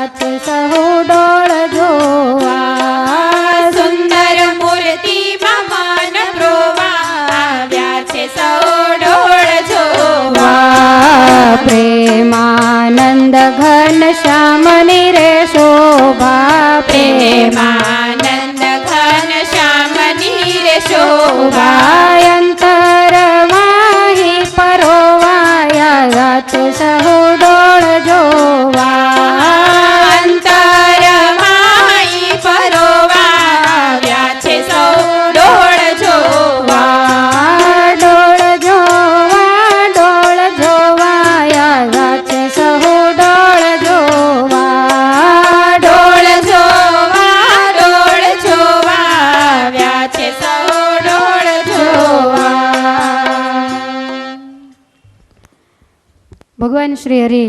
છે સહુ ડોળ જોવા સુંદર મૂર્તિમાં મન પ્રોવા આવ્યા છે સૌ ડોળ જોવા પ્રેમાનંદ ઘન શ્યામની રે શોભા પ્રેમાનંદ ઘન શ્યામની રે શોભા અંતરવાહી પરોવાયા છે સહુ ડોળ જોવા અંતરમાઈ પરોવા આવ્યા છે સૌ ડોળ જોવા ડોળ જોવાયા છે સહુ ડોળ જોવા ડોળ જોવા આવ્યા છે સૌ ડોળ જોવા. ભગવાન શ્રી હરિ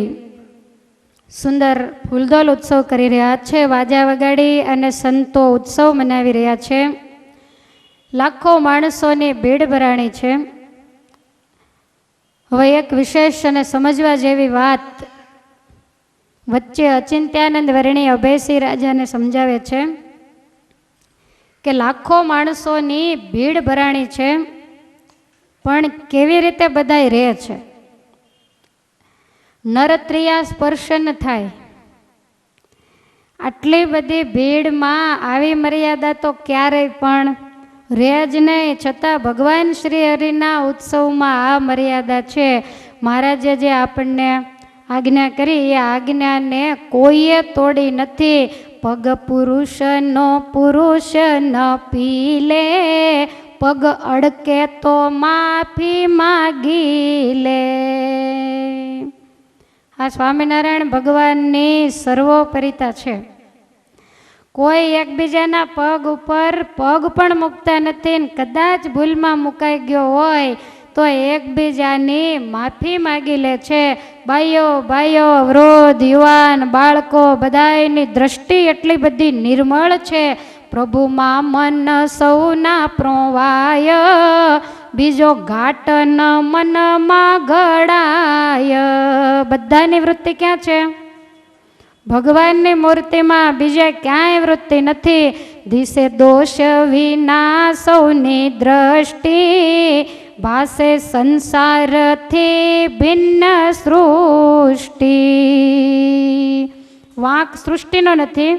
સુંદર ફૂલદોલ ઉત્સવ કરી રહ્યા છે. વાજા વગાડી અને સંતો ઉત્સવ મનાવી રહ્યા છે. લાખો માણસોની ભીડ ભરાણી છે. હવે એક વિશેષ અને સમજવા જેવી વાત વચ્ચે અચિંત્યાનંદ વર્ણી અભયસિંહ રાજાને સમજાવે છે કે લાખો માણસોની ભીડ ભરાણી છે, પણ કેવી રીતે બધાય રહે છે. નરત્રિયા સ્પર્શ ન થાય. આટલી બધી ભીડમાં આવી મર્યાદા તો ક્યારેય પણ રહે જ નહીં. છતાં ભગવાન શ્રી હરિના ઉત્સવમાં આ મર્યાદા છે. મહારાજે જે આપણને આજ્ઞા કરી એ આજ્ઞાને કોઈએ તોડી નથી. પગ પુરુષનો પુરુષ ન પીલે, પગ અડકે તો માફી માગી લે. આ સ્વામિનારાયણ ભગવાનની સર્વોપરિતા છે. કોઈ એકબીજાના પગ ઉપર પગ પણ મૂકતા નથી. કદાચ ભૂલમાં મુકાઈ ગયો હોય તો એકબીજાની માફી માગી લે છે. બાઈઓ વૃદ્ધ યુવાન બાળકો બધાની દ્રષ્ટિ એટલી બધી નિર્મળ છે. પ્રભુમાં મન સૌના પ્રોવાય, બીજો ઘાટ ન મનમાં ઘડાય. બધાની વૃત્તિ ક્યાં છે? ભગવાનની મૂર્તિમાં. બીજે ક્યાંય વૃત્તિ નથી. દિશે દોષ વિના સૌની દ્રષ્ટિ, ભાસે સંસારથી ભિન્ન સૃષ્ટિ. વાંક સૃષ્ટિનો નથી,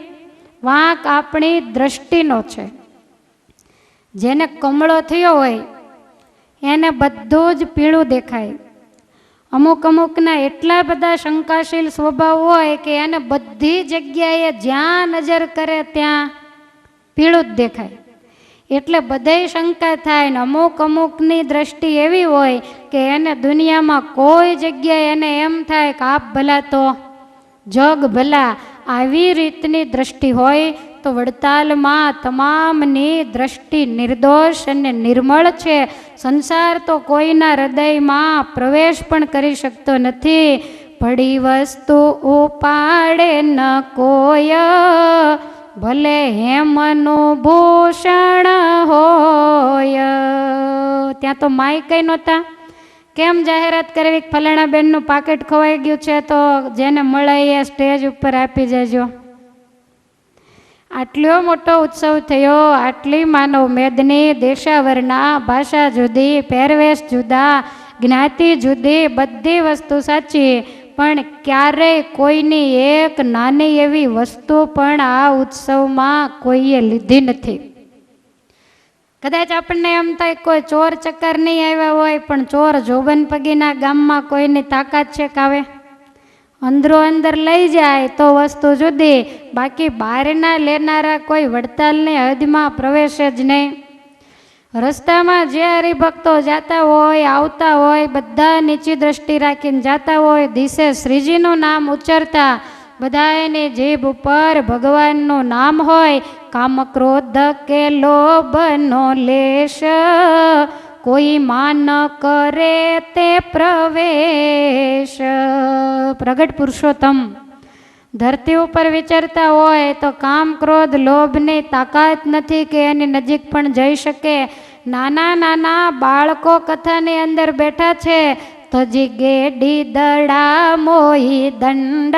વાંક આપણી દ્રષ્ટિનો છે. જેને કમળો થયો હોય એને બધું જ પીળું દેખાય. અમુકના એટલા બધા શંકાશીલ સ્વભાવ હોય કે એને બધી જગ્યાએ જ્યાં નજર કરે ત્યાં પીળું જ દેખાય. એટલે બધાય શંકા થાય. ને અમુકની દ્રષ્ટિ એવી હોય કે એને દુનિયામાં કોઈ જગ્યાએ એને એમ થાય કે આપ ભલા તો જગ ભલા. આવી રીતની દ્રષ્ટિ હોય તો વડતાલમાં તમામની દ્રષ્ટિ નિર્દોષ અને નિર્મળ છે. સંસાર તો કોઈના હૃદયમાં પ્રવેશ પણ કરી શકતો નથી. પડી વસ્તુ ઉપાડે ન કોઈ, ભલે હેમનું ભૂષણ હોય. ત્યાં તો માય કઈ નહોતા. કેમ જાહેરાત કરવી ફલાણા બેનનું પાકેટ ખોવાઈ ગયું છે તો જેને મળે એ સ્ટેજ ઉપર આપી જજો. આટલો મોટો ઉત્સવ થયો. આટલી માનવ મેદની, દેશાવરના, ભાષા જુદી, પહેરવેશ જુદા, જ્ઞાતિ જુદી, બધી વસ્તુ સાચી, પણ ક્યારેય કોઈની એક નાની એવી વસ્તુ પણ આ ઉત્સવમાં કોઈએ લીધી નથી. કદાચ આપણને એમ થાય કોઈ ચોર ચક્કર નહીં આવ્યા હોય, પણ ચોર જોબન પગીના ગામમાં કોઈની તાકાત છે કાવે? અંદરો અંદર લઈ જાય તો વસ્તુ જુદી, બાકી બહારના લેનારા કોઈ વડતાલની હદમાં પ્રવેશે જ નહીં. રસ્તામાં જે હરિભક્તો જાતા હોય આવતા હોય બધા નીચી દ્રષ્ટિ રાખીને જાતા હોય. દિશે શ્રીજીનું નામ ઉચ્ચરતા બધાની જીભ ઉપર ભગવાનનું નામ હોય. કામ ક્રોધ કે લોભનો લેશ, કોઈ માન કરે તે પ્રવેશ. પ્રગટ પુરુષોત્તમ ધરતી ઉપર વિચરતા હોય તો કામ ક્રોધ લોભની તાકાત નથી કે એની નજીક પણ જઈ શકે. નાના નાના બાળકો કથાની અંદર બેઠા છે. તજી ગેડી દડા મોહી દંડ,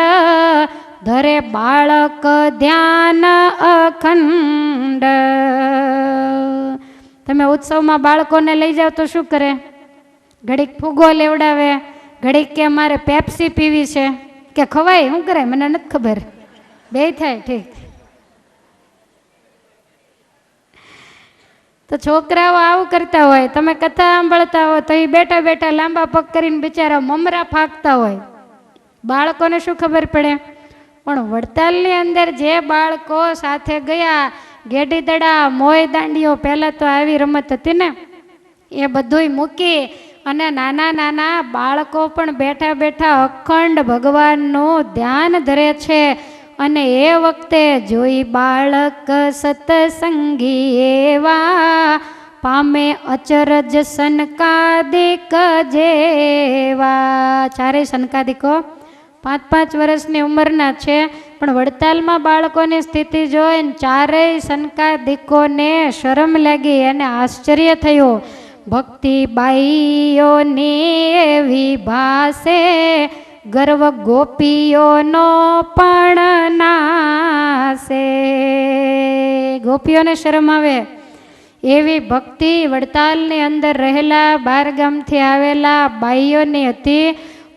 ધરે બાળક ધ્યાન અખંડ. તમે ઉત્સવમાં બાળકોને લઈ જાઓ તો શું કરે? ઘડીક ફૂગો લેવડાવે, ઘડીક કે મારે પેપ્સી પીવી છે, કે ખવાય શું કરે મને નથી ખબર, બે થાય ઠીક. તો છોકરાઓ આવું કરતા હોય, તમે કથા સાંભળતા હોય તો એ બેઠા બેઠા લાંબા પગ કરીને બિચારા મમરા ફાંકતા હોય. બાળકોને શું ખબર પડે? પણ વડતાલની અંદર જે બાળકો સાથે ગયા, ગેડી દડા, મોય દાંડીઓ, પહેલાં તો આવી રમત હતી ને, એ બધુંય મૂકી અને નાના નાના બાળકો પણ બેઠા બેઠા અખંડ ભગવાનનું ધ્યાન ધરે છે. અને એ વખતે જોઈ બાળક સતસંગી એવા, પામે અચરજ સનકાદિક જેવા. ચારેય સનકાદિકો 5-5 વર્ષની ઉંમરના છે, પણ વડતાલમાં બાળકોની સ્થિતિ જોઈને ચારેય સનકાદિકોને શરમ લાગી અને આશ્ચર્ય થયું. ભક્તિ બાઈઓની એવી ભાસે, ગર્વ ગોપીઓનો પણ નાસે. ગોપીઓને શરમ આવે એવી ભક્તિ વડતાલની અંદર રહેલા 12 ગામથી આવેલા બાઈઓની હતી.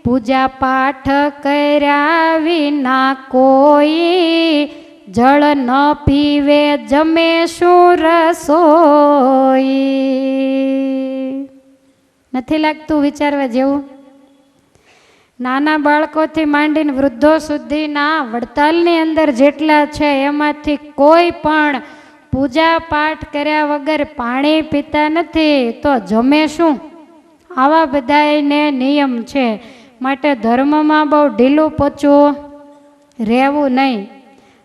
પૂજા પાઠ કર્યા વિના કોઈ, જળ ન પીવે જમે શું રસોઈ. નથી લાગતું વિચારવા જેવું? નાના બાળકોથી માંડીને વૃદ્ધો સુધીના વડતાલની અંદર જેટલા છે એમાંથી કોઈ પણ પૂજા પાઠ કર્યા વગર પાણી પીતા નથી, તો જમે શું? આવા બધાને નિયમ છે. માટે ધર્મમાં બહુ ઢીલું પોચું રહેવું નહીં.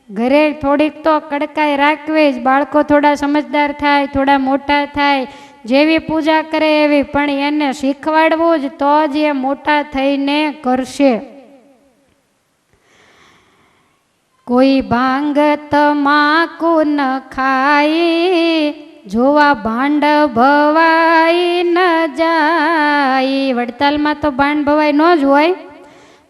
ઘરે થોડીક તો કડકાઈ રાખવી જ. બાળકો થોડા સમજદાર થાય, થોડા મોટા થાય, જેવી પૂજા કરે એવી, પણ એને શીખવાડવું જ તો જ એ મોટા થઈને કરશે. કોઈ ભાંગ તમાકુ ન ખાઈ, જોવા ભાંડ ભવાઈ ન જાય. વડતાલમાં તો ભાંડ ભવાઈ ન જ હોય,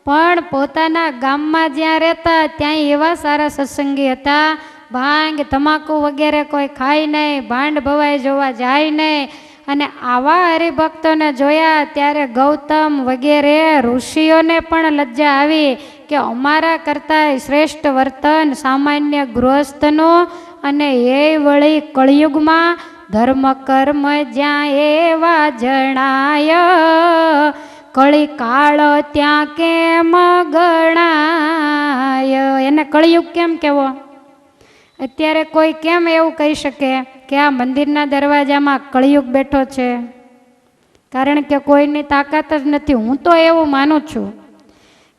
પણ પોતાના ગામમાં જ્યાં રહેતા ત્યાં એવા સારા સત્સંગી હતા, ભાંગ તમાકુ વગેરે કોઈ ખાય નહીં, ભાંડ ભવાઈ જોવા જાય નહીં. અને આવા હરિભક્તોને જોયા ત્યારે ગૌતમ વગેરે ઋષિઓને પણ લજ્જા આવી કે અમારા કરતાં શ્રેષ્ઠ વર્તન સામાન્ય ગૃહસ્થનું, અને એ વળી કળિયુગમાં ધર્મ કર્મ જ્યાં એવા જણાય, કળી કાળ ત્યાં કેમ ગણાય. એને કળિયુગ કેમ કહેવો? અત્યારે કોઈ કેમ એવું કહી શકે કે આ મંદિરના દરવાજામાં કળિયુગ બેઠો છે? કારણ કે કોઈની તાકાત જ નથી. હું તો એવું માનું છું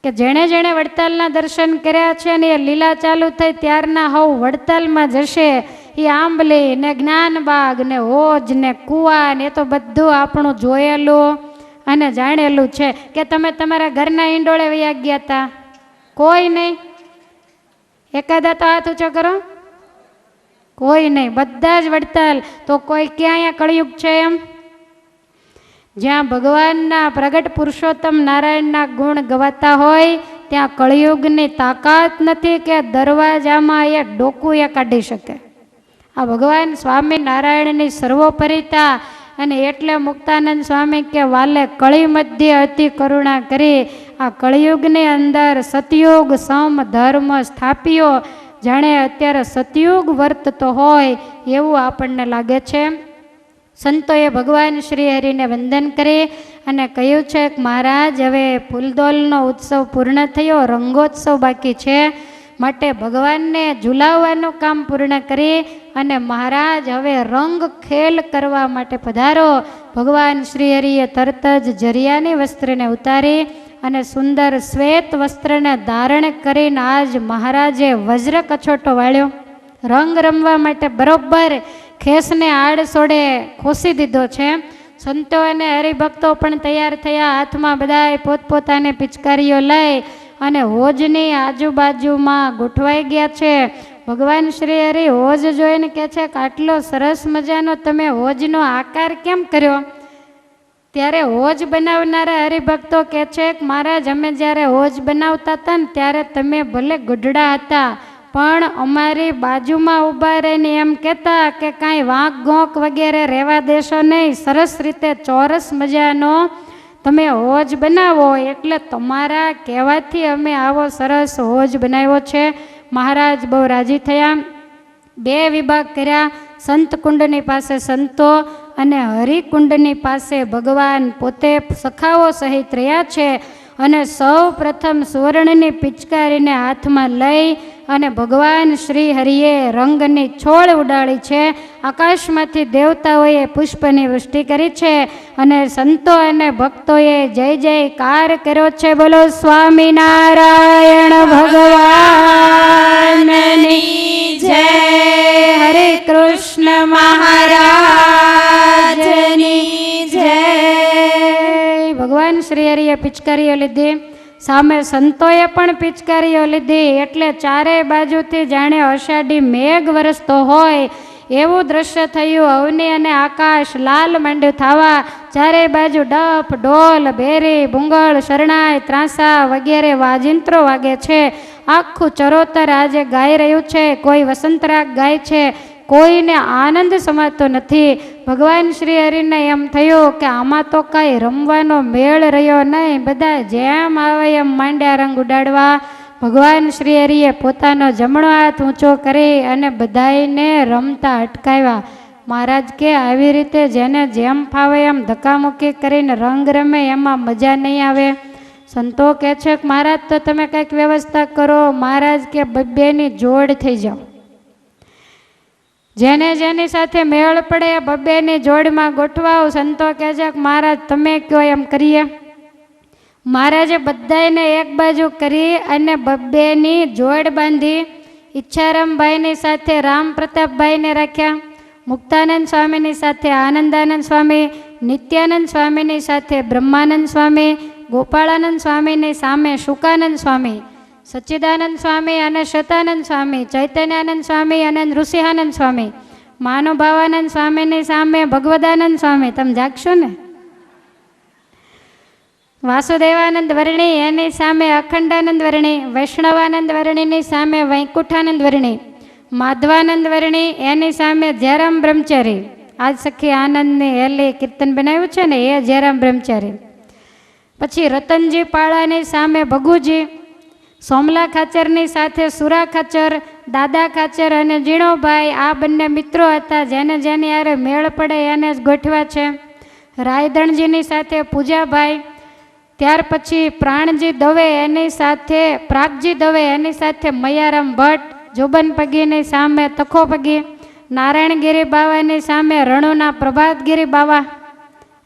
કે જેણે જેણે વડતાલના દર્શન કર્યા છે ને એ લીલા ચાલુ થઈ ત્યારના હવ વડતાલમાં જશે. એ આંબલી ને જ્ઞાનબાગ ને હોજ ને કુવા ને એ તો બધું આપણું જોયેલું અને જાણેલું છે. કે તમે તમારા ઘરના ઈંડોળે વયા ગયા હતા? કોઈ નહીં. એકાદા તો હાથ ઊંચો કરો. કોઈ નહીં. બધા જ વડતાલ. તો કોઈ ક્યાં અહીંયા કળિયુગ છે એમ? જ્યાં ભગવાનના પ્રગટ પુરુષોત્તમ નારાયણના ગુણ ગવાતા હોય ત્યાં કળિયુગની તાકાત નથી કે દરવાજામાં એ ડોકું એ કાઢી શકે. આ ભગવાન સ્વામી નારાયણની સર્વોપરિતા. અને એટલે મુક્તાનંદ સ્વામી કે વાલે કળી મધ્ય અતિ કરુણા કરી. આ કળિયુગની અંદર સતયુગ સમ ધર્મ સ્થાપ્યો. જાણે અત્યારે સતયુગ વર્તતો હોય એવું આપણને લાગે છે. સંતોએ ભગવાન શ્રી હરિને વંદન કરી અને કહ્યું છે કે મહારાજ હવે ફૂલદોલનો ઉત્સવ પૂર્ણ થયો, રંગોત્સવ બાકી છે, માટે ભગવાનને ઝુલાવવાનું કામ પૂર્ણ કરી અને મહારાજ હવે રંગ ખેલ કરવા માટે પધારો. ભગવાન શ્રી હરિએ તરત જ જરિયાની વસ્ત્રને ઉતારી અને સુંદર શ્વેત વસ્ત્રને ધારણ કરીને આજ મહારાજે વજ્ર કછોટો વાળ્યો. રંગ રમવા માટે બરોબર ખેસને આડસોડે ખોસી દીધો છે. સંતો અને હરિભક્તો પણ તૈયાર થયા. હાથમાં બધાએ પોતપોતાની પિચકારીઓ લઈ અને હોજની આજુબાજુમાં ગોઠવાઈ ગયા છે. ભગવાન શ્રી હરિ હોજ જોઈને કહે છે કે આટલો સરસ મજાનો તમે હોજનો આકાર કેમ કર્યો? ત્યારે હોજ બનાવનારા હરિભક્તો કહે છે કે મહારાજ, અમે જ્યારે હોજ બનાવતા હતા ને ત્યારે તમે ભલે ગઢડા હતા, પણ અમારી બાજુમાં ઊભા રહીને એમ કહેતા કે કાંઈ વાંક ગોંક વગેરે રહેવા દેશો નહીં, સરસ રીતે ચોરસ મજાનો તમે હોજ બનાવો, એટલે તમારા કહેવાથી અમે આવો સરસ હોજ બનાવ્યો છે. મહારાજ બહુ રાજી થયા. 2 વિભાગ કર્યા. સંત કુંડની પાસે સંતો અને હરિકુંડની પાસે ભગવાન પોતે સખાઓ સહિત રહ્યા છે. અને સૌ પ્રથમ સુવર્ણની પિચકારીને હાથમાં લઈ અને ભગવાન શ્રી હરિએ રંગની છોડ ઉડાડી છે. આકાશમાંથી દેવતાઓએ પુષ્પની વૃષ્ટિ કરી છે અને સંતો અને ભક્તોએ જય જયકાર કર્યો છે. બોલો સ્વામિનારાયણ ભગવાનની જય. હરે કૃષ્ણ મહારાજની જય. ભગવાન શ્રી હરિએ પિચકારીઓ લીધી, સામે સંતોએ પણ પિચકારીઓ લીધી, એટલે ચારેય બાજુથી જાણે અષાઢી મેઘ વરસતો હોય એવું દ્રશ્ય થયું. અવની અને આકાશ લાલ માંડ્યું થવા. ચારેય બાજુ ડફ, ઢોલ, ભેરી, ભૂંગળ, શરણાઈ, ત્રાંસા વગેરે વાજિંત્રો વાગે છે. આખું ચરોતર આજે ગાઈ રહ્યું છે. કોઈ વસંતરાગ ગાય છે, કોઈને આનંદ સમાતો નથી. ભગવાન શ્રી હરિને એમ થયું કે આમાં તો કાંઈ રમવાનો મેળ રહ્યો નહીં. બધા જેમ આવે એમ માંડ્યા રંગ ઉડાડવા. ભગવાન શ્રી હરિએ પોતાનો જમણો હાથ ઊંચો કરી અને બધાઈને રમતા અટકાવ્યા. મહારાજ કે આવી રીતે જેને જેમ ફાવે એમ ધક્કામુક્કી કરીને રંગ રમે એમાં મજા નહીં આવે. સંતો કહે છે કે મહારાજ તો તમે કંઈક વ્યવસ્થા કરો. મહારાજ કે બબ્બેની જોડ થઈ જાઓ, જેને જેની સાથે મેળ પડે બબ્બેની જોડમાં ગોઠવાઓ. સંતો કહે છે કે મહારાજ તમે કહો એમ કરીએ. મહારાજે બધાને એક બાજુ કરી અને બબ્બેની જોડ બાંધી. ઈચ્છારામભાઈની સાથે રામ પ્રતાપભાઈને રાખ્યા, મુક્તાનંદ સ્વામીની સાથે આનંદાનંદ સ્વામી, નિત્યાનંદ સ્વામીની સાથે બ્રહ્માનંદ સ્વામી, ગોપાળાનંદ સ્વામીની સામે શુકાનંદ સ્વામી, સચ્ચિદાનંદ સ્વામી અને શતાનંદ સ્વામી, ચૈતન્યાનંદ સ્વામી અને નૃસિંહાનંદ સ્વામી, મહાનુભાવાનંદ સ્વામીની સામે ભગવદાનંદ સ્વામી. તમે જાગશો ને? વાસુદેવાનંદ વર્ણી એની સામે અખંડાનંદ વર્ણી, વૈષ્ણવાનંદ વર્ણીની સામે વૈકુંઠાનંદ વર્ણી, માધવાનંદ વર્ણી એની સામે જયરામ બ્રહ્મચારી. આજ સખી આનંદની હેલી કીર્તન બનાવ્યું છે ને એ જયરામ બ્રહ્મચારી. પછી રતનજી પાળાની સામે ભગુજી, સોમલા ખાચરની સાથે સુરા ખાચર, દાદા ખાચર અને જીણોભાઈ. આ બંને મિત્રો હતા, જેને જેની યારે મેળ પડે એને જ ગોઠવા છે. રાયધણજીની સાથે પૂજાભાઈ, ત્યાર પછી પ્રાણજી દવે એની સાથે પ્રાગજી દવે એની સાથે મયારામ ભટ્ટ, જોબન પગીની સામે તખો પગી, નારાયણગીરી બાવાની સામે રણુના પ્રભાતગીરી બાવા.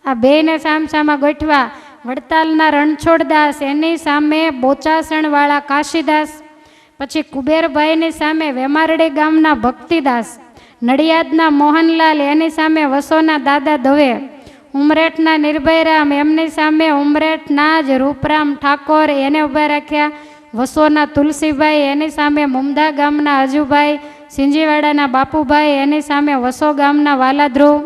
આ બેને સામસામા ગોઠવા. વડતાલના રણછોડદાસ એની સામે બોચાસણવાળા કાશીદાસ. પછી કુબેરભાઈની સામે વેમારડી ગામના ભક્તિદાસ, નડિયાદના મોહનલાલ એની સામે વસોના દાદા દવે, ઉમરેઠના નિર્ભયરામ એમની સામે ઉમરેઠના જ રૂપરામ ઠાકોર એને ઊભા રાખ્યા. વસોના તુલસીભાઈ એની સામે મુમદા ગામના અજુભાઈ, સિંજીવાડાના બાપુભાઈ એની સામે વસો ગામના વાલાધ્રુવ,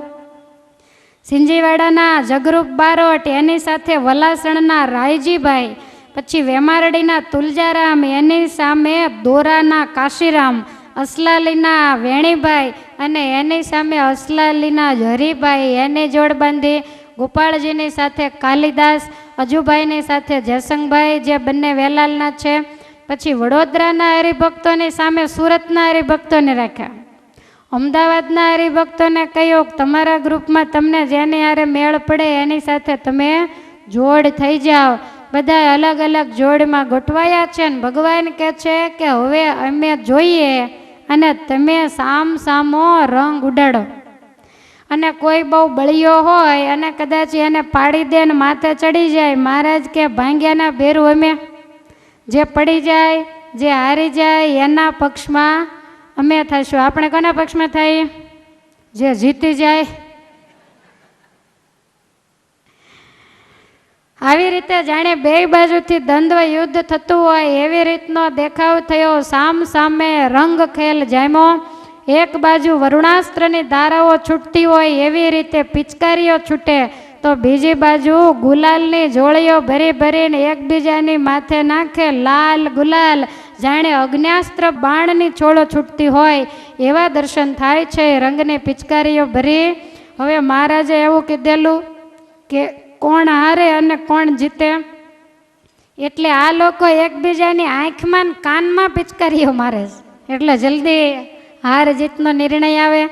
સિંજીવાડાના જગરૂપ બારોટ એની સાથે વલાસણના રાયજીભાઈ. પછી વેમારડીના તુલજારામ એની સામે દોરાના કાશીરામ, અસલાલીના વેણીભાઈ અને એની સામે અસલાલીના હરિભાઈ એને જોડ બાંધી. ગોપાળજીની સાથે કાલિદાસ, અજુભાઈની સાથે જયસંગભાઈ જે બંને વેલાલના છે. પછી વડોદરાના હરિભક્તોની સામે સુરતના હરિભક્તોને રાખ્યા. અમદાવાદના હરિભક્તોને કહ્યું તમારા ગ્રુપમાં તમને જેની હારે મેળ પડે એની સાથે તમે જોડ થઈ જાઓ. બધા અલગ અલગ જોડમાં ગોઠવાયા છે ને ભગવાન કહે છે કે હવે અમે જોઈએ અને તમે સામ સામો રંગ ઉડાડો. અને કોઈ બહુ બળિયો હોય અને કદાચ એને પાડી દે ને માથે ચડી જાય, મહારાજ કે ભાંગ્યાના ભેરું અમે, જે પડી જાય જે હારી જાય એના પક્ષમાં અમે થઈશું. આપણે કોના પક્ષમાં થાય? જે જીતી જાય. આવી રીતે જાણે બે બાજુથી દ્વંદ્વ યુદ્ધ થતું હોય એવી રીતનો દેખાવ થયો. સામ સામે રંગ ખેલ જામ્યો. એક બાજુ વરુણાસ્ત્રની ધારાઓ છૂટતી હોય એવી રીતે પિચકારીઓ છૂટે. તો બીજી બાજુ ગુલાલની જોળીઓ ભરી ભરીને એકબીજાની માથે નાખે, લાલ ગુલાલ, જાણે અગ્ન્યાસ્ત્ર બાણની છોડો છૂટતી હોય એવા દર્શન થાય છે. રંગની પિચકારીઓ ભરી. હવે મહારાજે એવું કીધેલું કે કોણ હારે અને કોણ જીતે, એટલે આ લોકો એકબીજાની આંખમાં ને કાનમાં પિચકારીઓ મારે છે, એટલે જલ્દી હાર જીતનો નિર્ણય આવે.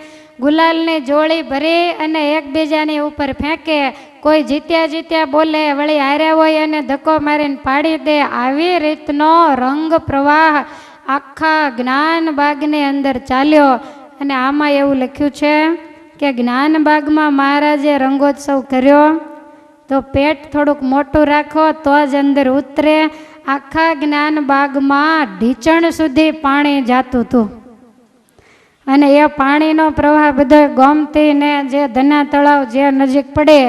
ગુલાલની જોળી ભરી અને એકબીજાની ઉપર ફેંકે. કોઈ જીત્યા બોલે, વળી હાર્યા હોય અને ધક્કો મારીને પાડી દે. આવી રીતનો રંગ પ્રવાહ આખા જ્ઞાનબાગની અંદર ચાલ્યો. અને આમાં એવું લખ્યું છે કે જ્ઞાનબાગમાં મહારાજે રંગોત્સવ કર્યો તો પેટ થોડુંક મોટું રાખો તો જ અંદર ઉતરે. આખા જ્ઞાનબાગમાં ઢીચણ સુધી પાણી જાતું હતું, અને એ પાણીનો પ્રવાહ બધો ગોમતી ને જે ધના તળાવ જે નજીક પડે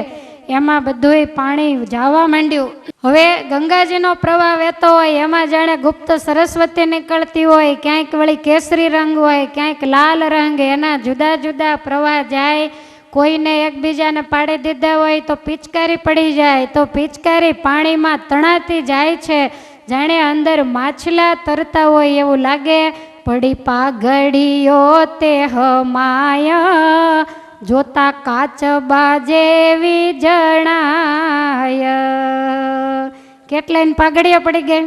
એમાં બધું પાણી જવા માંડ્યું. હવે ગંગાજીનો પ્રવાહ વહેતો હોય એમાં જાણે ગુપ્ત સરસ્વતી નીકળતી હોય, ક્યાંક વળી કેસરી રંગ હોય, ક્યાંક લાલ રંગ, એના જુદા જુદા પ્રવાહ જાય. કોઈને એકબીજાને પાડી દીધા હોય તો પિચકારી પડી જાય, તો પિચકારી પાણીમાં તણાતી જાય છે, જાણે અંદર માછલા તરતા હોય એવું લાગે. પડી પાઘડીઓ તે હમાય, જોતા કાચબા જેવી જણાય. કેટલાયની પાઘડીઓ પડી ગઈ,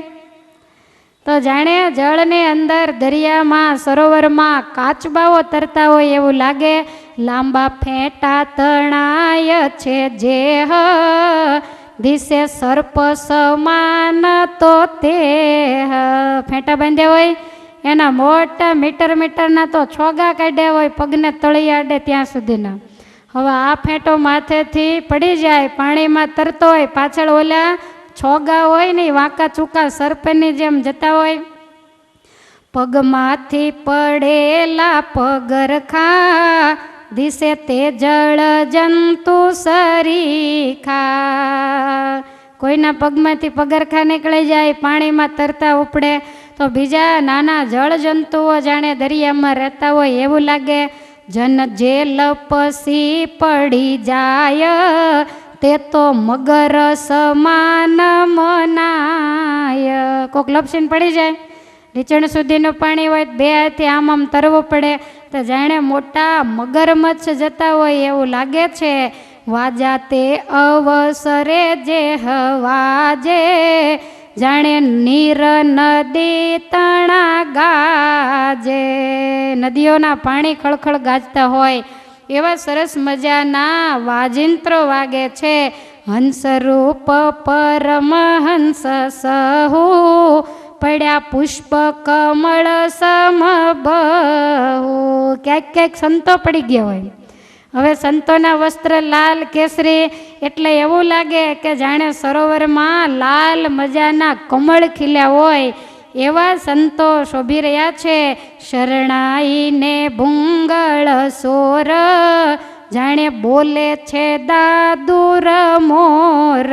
તો જાણે જળની અંદર, દરિયામાં, સરોવરમાં કાચબાઓ તરતા હોય એવું લાગે. લાંબા ફેંટા તણાય છે જે દિશે સર્પ સમાન, તો તે ફેંટા બાંધ્યા હોય એના મોટા મીટરના તો છોગા કાઢ્યા હોય, પગને તળી આડે ત્યાં સુધીના. હવે આ ફેંટો માથેથી પડી જાય, પાણીમાં તરતો હોય, પાછળ ઓલા છોગા હોય ને વાંકા ચૂકા સર્પની જેમ જતા હોય. પગમાંથી પડેલા પગરખા, દિશે તે જળ જંતુ સરીખા. કોઈના પગમાંથી પગરખા નીકળી જાય, પાણીમાં તરતા ઉપડે, તો બીજા નાના જળ જંતુઓ જાણે દરિયામાં રહેતા હોય એવું લાગે. જન જે લપસી પડી જાય, તે તો મગર સમાન મનાય. કોક લપસીને પડી જાય, નીચણ સુધીનું પાણી હોય, બે હાથે આમ તરવું પડે તો જાણે મોટા મગરમચ્છ જતા હોય એવું લાગે છે. વાજા તે અવસરે જે હવાજે, જાણે નીર નદી તણા ગાજે. નદીઓના પાણી ખળખળ ગાજતા હોય એવા સરસ મજાના વાજિંત્રો વાગે છે. હંસરૂપ પરમહંસ સહુ, પડ્યા પુષ્પ કમળ સમબહુ. ક્યાંક ક્યાંક સંતો પડી ગયા હોય. હવે સંતોના વસ્ત્ર લાલ કેસરી, એટલે એવું લાગે કે જાણે સરોવરમાં લાલ મજાના કમળ ખીલ્યા હોય એવા સંતો શોભી રહ્યા છે. શરણાઈને ભૂંગળ સોર, જાણે બોલે છે દાદુર મોર.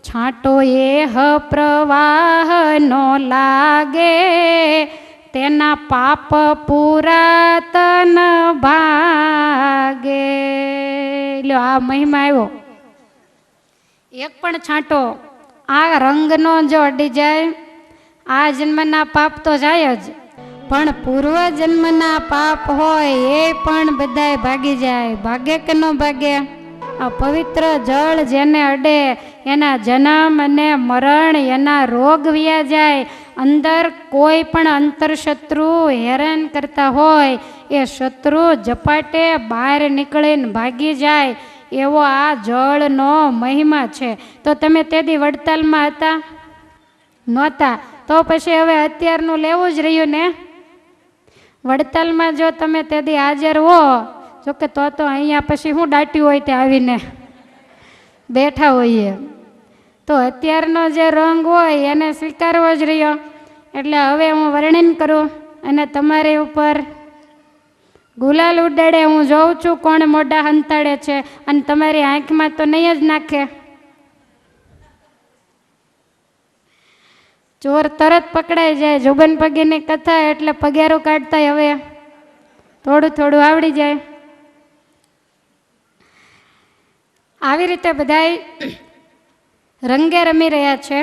છાંટો એ પ્રવાહનો લાગે, તેના પાપ પુરાતન ભાગે. લ્યો આ મહિમા આવ્યો. એક પણ છાંટો આ રંગનો જો અડી જાય, આ જન્મના પાપ તો જાય જ, પણ પૂર્વ જન્મના પાપ હોય એ પણ બધાય ભાગી જાય. ભાગે કે ન ભાગે? આ પવિત્ર જળ જેને અડે એના જન્મ અને મરણ, એના રોગ વ્યા જાય. અંદર કોઈ પણ અંતરશત્રુ હેરાન કરતા હોય એ શત્રુ ઝપાટે બહાર નીકળીને ભાગી જાય એવો આ જળનો મહિમા છે. તો તમે તે દી વડતાલમાં હતા નહોતા, તો પછી હવે અત્યારનું લેવું જ રહ્યું ને. વડતાલમાં જો તમે તે દી હાજર હો, જોકે તો અહીંયા પછી હું દાટ્યું હોય તે આવીને બેઠા હોઈએ, તો અત્યારનો જે રંગ હોય એને સ્વીકારવો જ રહ્યો. એટલે હવે હું વર્ણન કરું અને તમારી ઉપર ગુલાલ ઉડાડે. હું જોઉં છું કોણ મોઢા હંતાડે છે, અને તમારી આંખમાં તો નહીં જ નાખે. ચોર તરત પકડાઈ જાય. જોબન પગીની કથા એટલે પગેરું કાઢતા હવે થોડું થોડું આવડી જાય. આવી રીતે બધાય રંગે રમી રહ્યા છે.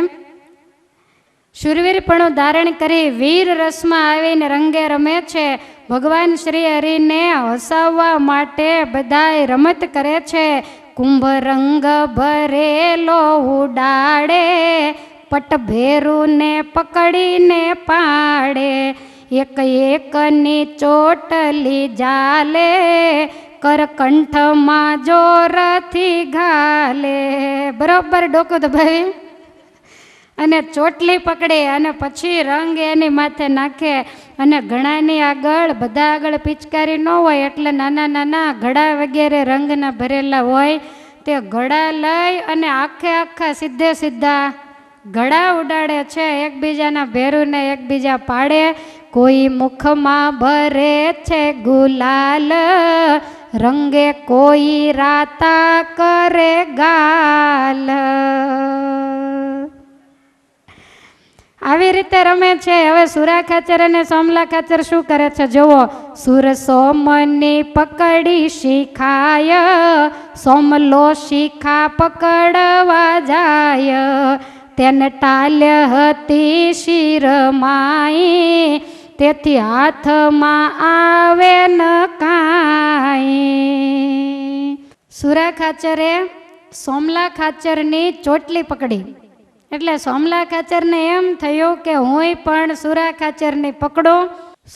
શૂરવીરપણું ધારણ કરી વીર રસમાં આવીને રંગે રમે છે. ભગવાન શ્રી હરિને હસાવવા માટે બધાય રમત કરે છે. કુંભ રંગ ભરેલો ઉડાડે, પટ ભેરુને પકડીને પાડે, એક એકની ચોટલી જાલે, કરકંઠમાં જોરથી ઘાલે. બરોબર ડોકું દબાવી અને ચોટલી પકડે અને પછી રંગ એની માથે નાખે. અને ઘણાની આગળ બધા આગળ પિચકારી ન હોય એટલે નાના નાના ઘડા વગેરે રંગના ભરેલા હોય તે ઘડા લઈ અને આખે આખા સીધે સીધા ઘડા ઉડાડે છે. એકબીજાના ભેરુને એકબીજા પાડે. કોઈ મુખમાં ભરે છે ગુલાલ, રંગે કોઈ રાતા કરે ગાલ. આવી રીતે રમે છે. હવે સુરા ખાચર અને સોમલા ખાચર શું કરે છે જુઓ. સુર સોમની પકડી શીખાય, સોમલો શીખા પકડવા જાય, તેને ટાલ્ય હતી શિરમાઈ, તેથી હાથમાં આવે ન કાંઈ. સુરા ખાચરે સોમલા ખાચરની ચોટલી પકડી એટલે સોમલા ખાચરને એમ થયું કે હુંય પણ સુરા ખાચરની પકડું.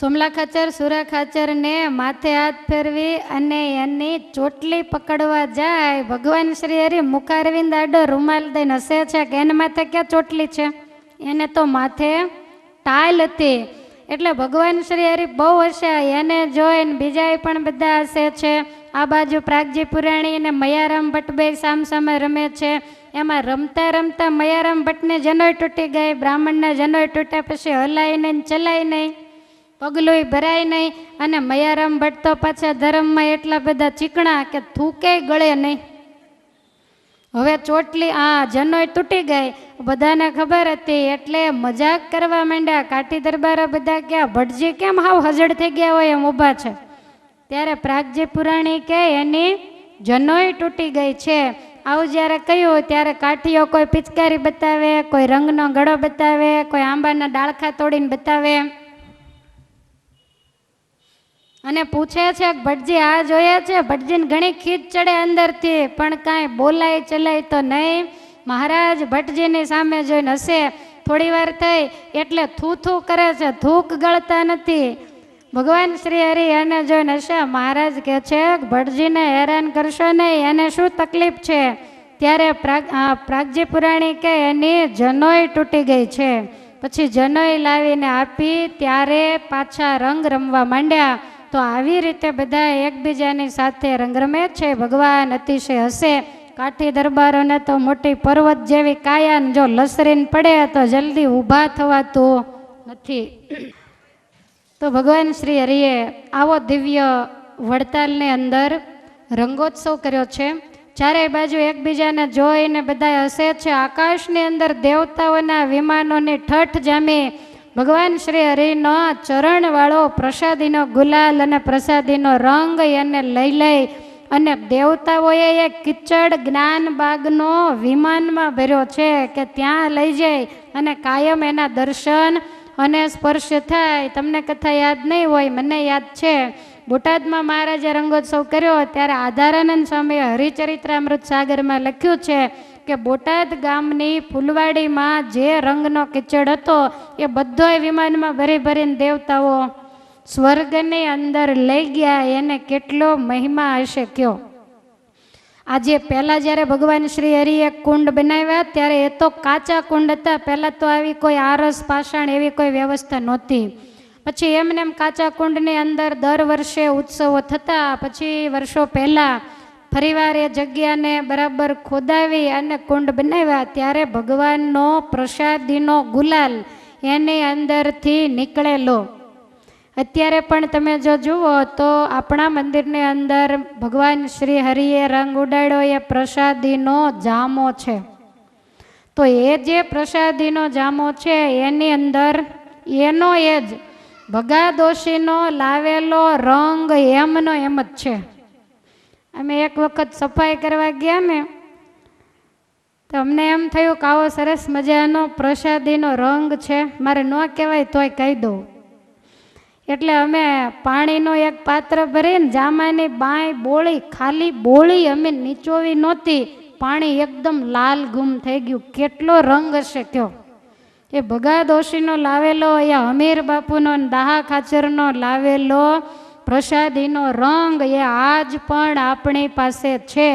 સોમલા ખાચર સુરા ખાચરને માથે હાથ ફેરવી અને એની ચોટલી પકડવા જાય. ભગવાન શ્રી હરિ મુખારવિંદ આડો રૂમાલ દઈને હસે છે કે એને માથે ક્યાં ચોટલી છે, એને તો માથે ટાલ હતી. એટલે ભગવાન શ્રી હરિ બહુ હસ્યા. એને જોઈને બીજા પણ બધા હસે છે. આ બાજુ પ્રાગજી પુરાણી અને મયારામ ભટ્ટ બે સામસામે રમે છે. એમાં રમતા રમતા મયારામ ભટ્ટને જનોય તૂટી ગઈ, બ્રાહ્મણને જનોય તૂટ્યા પછી હલાય નહીં, ચલાય નહીં, પગલુંય ભરાય નહીં. અને મયારામ ભટ્ટ તો પાછા ધર્મમાં એટલા બધા ચીકણા કે થૂકે ગળે નહીં. હવે ચોટલી જનોય તૂટી ગઈ, બધાને ખબર હતી એટલે મજાક કરવા માંડ્યા. કાઠી દરબારો બધા ક્યાં ભટજી કેમ હાવ હજડ થઈ ગયા હોય એમ ઊભા છે. ત્યારે પ્રાગજી પુરાણી કે એની જનોય તૂટી ગઈ છે. આવું જ્યારે કહ્યું ત્યારે કાઠીઓ કોઈ પિચકારી બતાવે, કોઈ રંગનો ગળો બતાવે, કોઈ આંબાના ડાળખા તોડીને બતાવે અને પૂછે છે કે ભટજી આ જોયા છે. ભટજીને ઘણી ખીચ ચડે અંદરથી પણ કાંઈ બોલાય ચલાય તો નહીં. મહારાજ ભટજીની સામે જોઈને હસે. થોડી વાર થઈ એટલે થૂ થૂ કરે છે, થૂક ગળતા નથી. ભગવાન શ્રી હરિ એને જોઈને હશે. મહારાજ કહે છે ભટજીને હેરાન કરશો નહીં, એને શું તકલીફ છે. ત્યારે પ્રાગજી પુરાણી કે એની જનોય તૂટી ગઈ છે. પછી જનોય લાવીને આપી ત્યારે પાછા રંગ રમવા માંડ્યા. તો આવી રીતે બધા એકબીજાની સાથે રંગ રમે છે. ભગવાન અતિશય હસે. કાઠી દરબારોને તો મોટી પર્વત જેવી કાયાને જો લસરીને પડે તો જલ્દી ઊભા થવાતું નથી. તો ભગવાન શ્રી હરિએ આવો દિવ્ય વડતાલની અંદર રંગોત્સવ કર્યો છે. ચારેય બાજુ એકબીજાને જોઈને બધા હસે છે. આકાશની અંદર દેવતાઓના વિમાનોની ઠઠ જામી. ભગવાન શ્રી હરિનો ચરણવાળો પ્રસાદીનો ગુલાલ અને પ્રસાદીનો રંગ એને લઈ અને દેવતાઓએ એ કિચડ જ્ઞાન બાગનો વિમાનમાં ભર્યો છે કે ત્યાં લઈ જાય અને કાયમ એના દર્શન અને સ્પર્શ થાય. તમને કથા યાદ નહીં હોય, મને યાદ છે. બોટાદમાં મહારાજે રંગોત્સવ કર્યો ત્યારે આધારાનંદ સ્વામીએ હરિચરિત્રામૃત સાગરમાં લખ્યું છે કે બોટાદ ગામની ફૂલવાડીમાં જે રંગનો કિચડ હતો એ બધોય વિમાનમાં ભરી ભરીને દેવતાઓ સ્વર્ગની અંદર લઈ ગયા. એને કેટલો મહિમા હશે કયો. આજે પહેલાં જ્યારે ભગવાન શ્રી હરિએ કુંડ બનાવ્યા ત્યારે એ તો કાચા કુંડ હતા. પહેલાં તો આવી કોઈ આરસ પાષાણ એવી કોઈ વ્યવસ્થા નહોતી. પછી એમને એમ કાચા કુંડની અંદર દર વર્ષે ઉત્સવો થતા. પછી વર્ષો પહેલાં ફરીવાર એ જગ્યાને બરાબર ખોદાવી અને કુંડ બનાવ્યા ત્યારે ભગવાનનો પ્રસાદીનો ગુલાલ એની અંદરથી નીકળેલો. અત્યારે પણ તમે જો જુઓ તો આપણા મંદિરની અંદર ભગવાન શ્રી હરિએ રંગ ઉડાડ્યો એ પ્રસાદીનો જામો છે. તો એ જે પ્રસાદીનો જામો છે એની અંદર એનો એ જ ભગા દોશીનો લાવેલો રંગ એમનો એમ જ છે. અમે એક વખત સફાઈ કરવા ગયા ને તો અમને એમ થયું કે આવો સરસ મજાનો પ્રસાદીનો રંગ છે, મારે ન કહેવાય તોય કહી દઉં. એટલે અમે પાણીનું એક પાત્ર ભરીને જામાની બાય બોળી, ખાલી બોળી અમે નીચોવી નહોતી, પાણી એકદમ લાલ ગુમ થઈ ગયું. કેટલો રંગ હશે કયો? એ ભગા દોશીનો લાવેલો, એ હમીર બાપુનો દાહા ખાચરનો લાવેલો પ્રસાદીનો રંગ એ આજ પણ આપણી પાસે છે.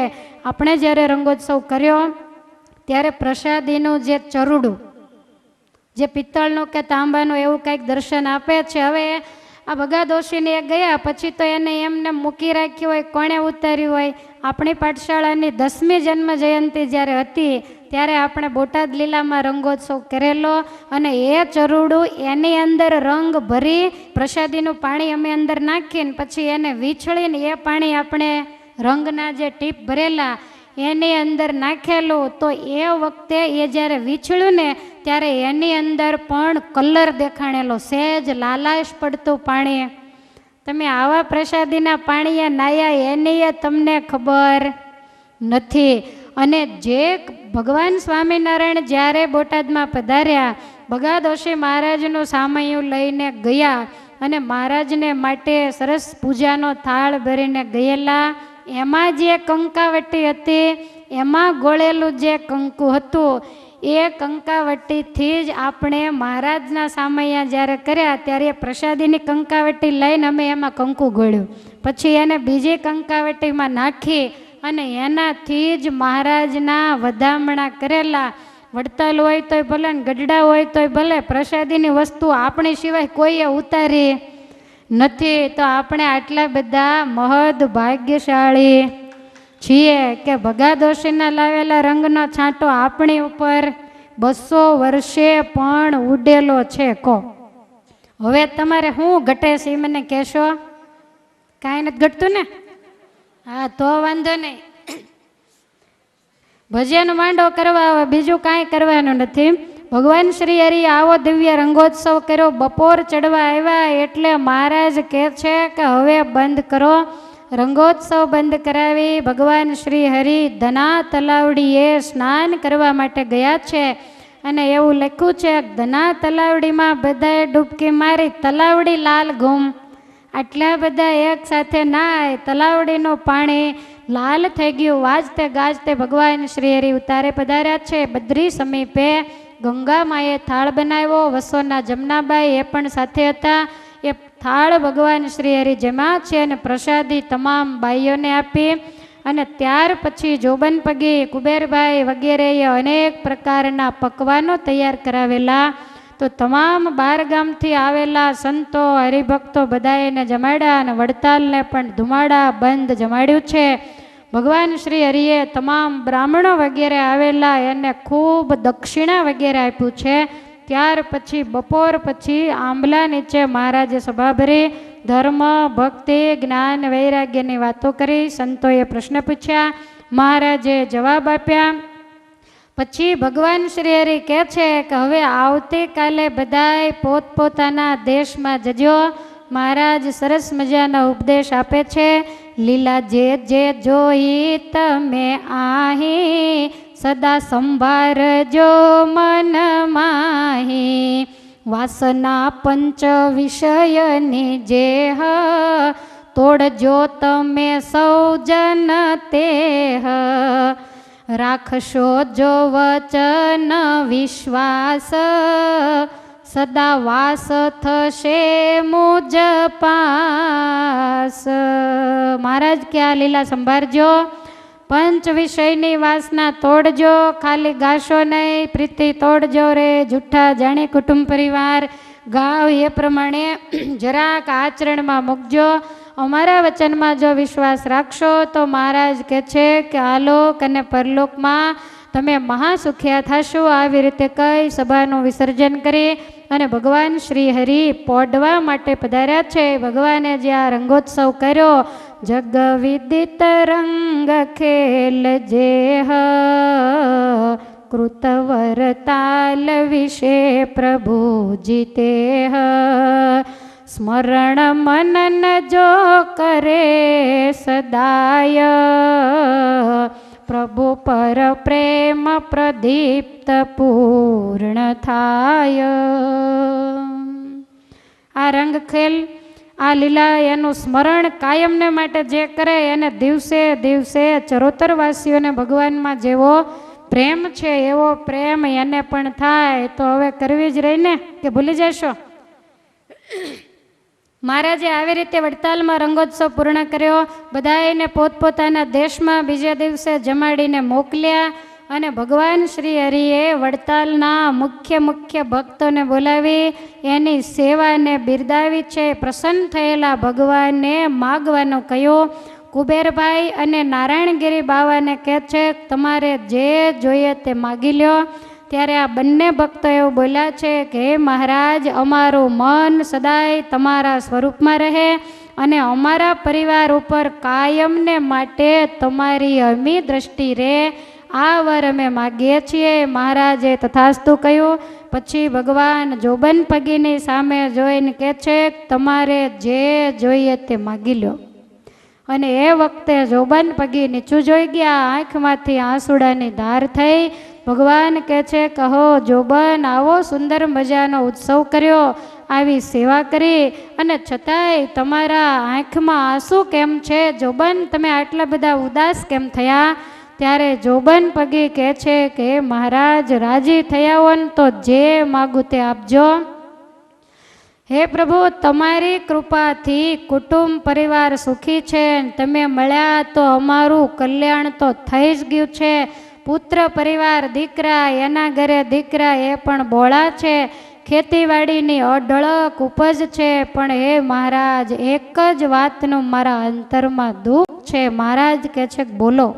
આપણે જ્યારે રંગોત્સવ કર્યો ત્યારે પ્રસાદીનું જે ચરૂડું, જે પિત્તળનું કે તાંબાનું એવું કંઈક દર્શન આપે છે. હવે આ ભગા દોશીને એ ગયા પછી તો એને એમને મૂકી રાખ્યું હોય, કોણે ઉતાર્યું હોય? આપણી પાઠશાળાની 10મી જન્મ જયંતિ જ્યારે હતી ત્યારે આપણે બોટાદ લીલામાં રંગોત્સવ કરેલો, અને એ ચરૂડું એની અંદર રંગ ભરી પ્રસાદીનું પાણી અમે અંદર નાખીને પછી એને વીછળીને એ પાણી આપણે રંગના જે ટીપ ભરેલા એની અંદર નાખેલું. તો એ વખતે એ જ્યારે વીછળ્યું ને ત્યારે એની અંદર પણ કલર દેખાણેલો, સહેજ લાલાશ પડતું પાણી. તમે આવા પ્રસાદીના પાણીએ નાયા એની તમને ખબર નથી. અને જે ભગવાન સ્વામિનારાયણ જ્યારે બોટાદમાં પધાર્યા, ભગા દોશી મહારાજનું સામૈયું લઈને ગયા અને મહારાજને માટે સરસ પૂજાનો થાળ ભરીને ગયેલા. એમાં જે કંકાવટી હતી, એમાં ગોળેલું જે કંકુ હતું, એ કંકાવટીથી જ આપણે મહારાજના સામૈયા જ્યારે કર્યા ત્યારે પ્રસાદીની કંકાવટી લઈને અમે એમાં કંકુ ગોળ્યું, પછી એને બીજી કંકાવટીમાં નાખી અને એનાથી જ મહારાજના વધામણા કરેલા. વડતાલ હોય તોય ભલે ને ગઢડા હોય તોય ભલે, પ્રસાદીની વસ્તુ આપણી સિવાય કોઈએ ઉતારી નથી. તો આપણે આટલા બધા મહદ ભાગ્યશાળી છીએ કે ભગા દોશીના લાવેલા રંગનો છાંટો આપણી ઉપર 200 વર્ષે પણ ઉડેલો છે. કહો હવે તમારે શું ઘટે છે એ મને કહેશો? કાંઈ નથી ઘટતું ને? હા, તો વાંધો નહીં. ભજન માંડો કરવા આવે, બીજું કાંઈ કરવાનું નથી. ભગવાન શ્રી હરિ આવો દિવ્ય રંગોત્સવ કર્યો, બપોર ચડવા આવ્યા એટલે મહારાજ કહે છે કે હવે બંધ કરો. રંગોત્સવ બંધ કરાવી ભગવાન શ્રી હરિ ધના તલાવડીએ સ્નાન કરવા માટે ગયા છે. અને એવું લખ્યું છે ધના તલાવડીમાં બધાએ ડૂબકી મારી, તલાવડી લાલ ગુમ. આટલા બધા એક સાથે નાય, તલાવડીનું પાણી લાલ થઈ ગયું. વાજતે ગાજતે ભગવાન શ્રી હરિ ઉતારે પધાર્યા છે. બદ્રી સમીપે ગંગા માએ થાળ બનાવ્યો, વસોના જમનાબાઈ એ પણ સાથે હતા. એ થાળ ભગવાન શ્રી હરિ જેમાં છે અને પ્રસાદી તમામ બાઈઓને આપી. અને ત્યાર પછી જોબન પગી કુબેરભાઈ વગેરેએ અનેક પ્રકારના પકવાનો તૈયાર કરાવેલા. તો તમામ બાર ગામથી આવેલા સંતો હરિભક્તો બધાને જમાડ્યા અને વડતાલને પણ ધુમાડા બંધ જમાડ્યું છે. ભગવાન શ્રી હરિએ તમામ બ્રાહ્મણો વગેરે આવેલા એને ખૂબ દક્ષિણા વગેરે આપ્યું છે. ત્યાર પછી બપોર પછી આંબલા નીચે મહારાજે સભા ભરી ધર્મ, ભક્તિ, જ્ઞાન, વૈરાગ્યની વાતો કરી. સંતોએ પ્રશ્ન પૂછ્યા, મહારાજે જવાબ આપ્યા. પછી ભગવાન શ્રી હરિ કહે છે કે હવે આવતીકાલે બધાય પોતપોતાના દેશમાં જજો. મહારાજ સરસ મજાનો ઉપદેશ આપે છે. લીલા જે જે જોઈ તમે આહી, સદા સંભારજો મન માહી. વાસના પંચ વિષયની જેહ, તોડજો તમે સૌ જન તેહ. રાખશો જો વચન વિશ્વાસ, સદા વાસ થશે મુજ પાસ. મહારાજ કે આ લીલા સંભાળજો, પંચ વિષયની વાસના તોડજો. ખાલી ગાશો નહીં, પ્રીતિ તોડજો રે જૂઠા જાણે કુટુંબ પરિવાર ગાવ એ પ્રમાણે જરાક આચરણમાં મૂકજો. અમારા વચનમાં જો વિશ્વાસ રાખશો તો મહારાજ કહે છે કે આલોક અને પરલોકમાં તમે મહાસુખ્યા થશો. આવી રીતે કઈ સભાનું વિસર્જન કરી અને ભગવાન શ્રી હરિ પોડવા માટે પધાર્યા છે. ભગવાને જે આ રંગોત્સવ કર્યો, જગ વિદિત રંગ ખેલ જેહ, કૃતવરતાલ વિશે પ્રભુ જીતે. સ્મરણ મનન જો કરે સદાય, પ્રભુ પર પ્રેમ પ્રદીપ્ત પૂર્ણ થાય. આ રંગખેલ, આ લીલા એનું સ્મરણ કાયમને માટે જે કરે એને દિવસે દિવસે ચરોતરવાસીઓને ભગવાનમાં જેવો પ્રેમ છે એવો પ્રેમ એને પણ થાય. તો હવે કરવી જ રહી ને, કે ભૂલી જશો? મહારાજે આવી રીતે વડતાલમાં રંગોત્સવ પૂર્ણ કર્યો. બધાને પોતપોતાના દેશમાં બીજા દિવસે જમાડીને મોકલ્યા. અને ભગવાન શ્રી હરિએ વડતાલના મુખ્ય ભક્તોને બોલાવી એની સેવાને બિરદાવી છે. પ્રસન્ન થયેલા ભગવાનને માગવાનું કહ્યું. કુબેરભાઈ અને નારાયણગીરી બાવાને કહે છે તમારે જે જોઈએ તે માગી લ્યો. ત્યારે આ બંને ભક્તો એવું બોલ્યા છે કે હે મહારાજ, અમારું મન સદાય તમારા સ્વરૂપમાં રહે અને અમારા પરિવાર ઉપર કાયમને માટે તમારી અમી દ્રષ્ટિ રહે, આ વર અમે માગીએ છીએ. મહારાજે તથાસ્તુ કહ્યું. પછી ભગવાન જોબન પગીની સામે જોઈને કહે છે તમારે જે જોઈએ તે માગી લો. અને એ વખતે જોબન પગી નીચું જોઈ ગયા. આંખમાંથી આંસુડાની ધાર થઈ. ભગવાન કહે છે કહો જોબન, આવો સુંદર મજાનો ઉત્સવ કર્યો, આવી સેવા કરી, અને છતાંય તમારા આંખમાં આંસુ કેમ છે? જોબન, તમે આટલા બધા ઉદાસ કેમ થયા? ત્યારે જોબન પગી કહે છે કે મહારાજ, રાજી થયા હો ને તો જે માગું તે આપજો. હે પ્રભુ, તમારી કૃપાથી કુટુંબ પરિવાર સુખી છે. તમે મળ્યા તો અમારું કલ્યાણ તો થઈ જ ગયું છે. પુત્ર પરિવાર, દીકરા, એના ઘરે દીકરા એ પણ બોળા છે. ખેતીવાડીની અઢળક ઉપજ છે. પણ હે મહારાજ, એક જ વાતનું મારા અંતરમાં દુઃખ છે. મહારાજ કહે છે બોલો.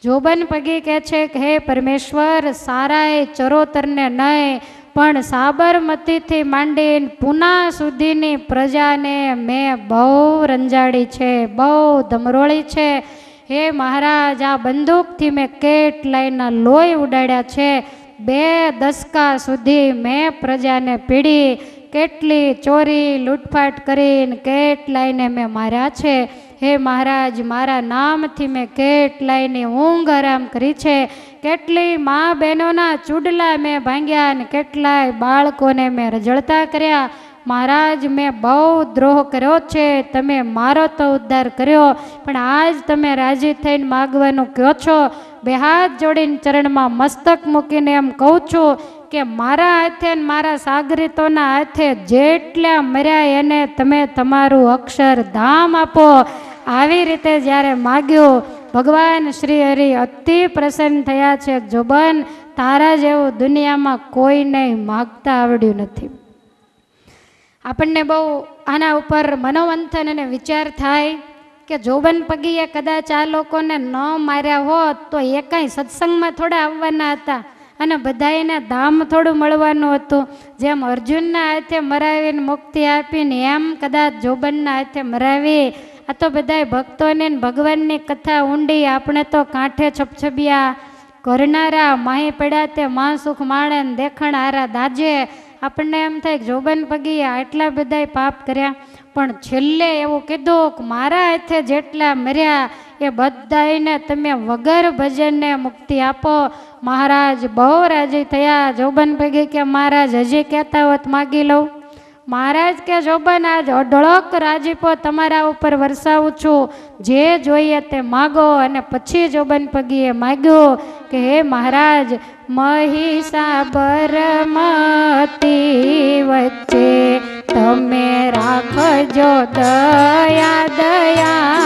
જોબન પગી કહે છે કે હે પરમેશ્વર, સારાય ચરોતરને નહીં પણ સાબરમતીથી માંડીને પૂના સુધીની પ્રજાને મેં બહુ રંજાડી છે, બહુ ધમરોળી છે. હે મહારાજ, આ બંદૂકથી મેં કેટલાયના લોહી ઉડાડ્યા છે. 2 દશકા સુધી મેં પ્રજાને પીડી, કેટલી ચોરી લૂંટફાટ કરીને કેટલાયને મેં માર્યા છે. હે મહારાજ, મારા નામથી મેં કેટલાયની ઊંઘ હરામ કરી છે. કેટલી મા બહેનોના ચૂડલા મેં ભાંગ્યા અને કેટલાય બાળકોને મેં રજળતા કર્યા. મહારાજ, મેં બહુ દ્રોહ કર્યો છે. તમે મારો તો ઉદ્ધાર કર્યો, પણ આજ તમે રાજી થઈને માગવાનું કહો છો. 2 હાથ જોડીને ચરણમાં મસ્તક મૂકીને એમ કહું છું કે મારા હાથે ને મારા સાગરીતોના હાથે જેટલા મર્યા એને તમે તમારું અક્ષરધામ આપો. આવી રીતે જ્યારે માગ્યું, ભગવાન શ્રી હરિ અતિ પ્રસન્ન થયા છે. જોબન, તારા જેવું દુનિયામાં કોઈને માગતા આવડ્યું નથી. આપણને બહુ આના ઉપર મનોમંથન અને વિચાર થાય કે જોબન પગીએ કદાચ આ લોકોને ન માર્યા હોત તો એ કાંઈ સત્સંગમાં થોડા આવવાના હતા અને બધાને ધામ થોડું મળવાનું હતું. જેમ અર્જુનના હાથે મરાવીને મુક્તિ આપીને એમ કદાચ જોબનના હાથે મરાવી. આ તો બધાય ભક્તોને ભગવાનની કથા ઊંડી, આપણે તો કાંઠે છપછબિયા કરનારા, માહી પડ્યા તે માં સુખ માણે ને દેખણ હારા દાજે. આપણને એમ થાય કે જોબન પગીએ આટલા બધાય પાપ કર્યા, પણ છેલ્લે એવું કીધું કે મારા હાથે જેટલા મર્યા એ બધાને તમે વગર ભજનને મુક્તિ આપો. મહારાજ બહુ રાજી થયા. જોબન પગી કે મહારાજ હજી કહેતા હોત માગી લઉં. મહારાજ કે જોબન, આજ અઢળક રાજીપો તમારા ઉપર વરસાવું છું, જે જોઈએ તે માગો. અને પછી જોબન પગીએ માગ્યું કે હે મહારાજ, મહીસાબરમતી વચ્ચે તમે રાખજો દયા દયા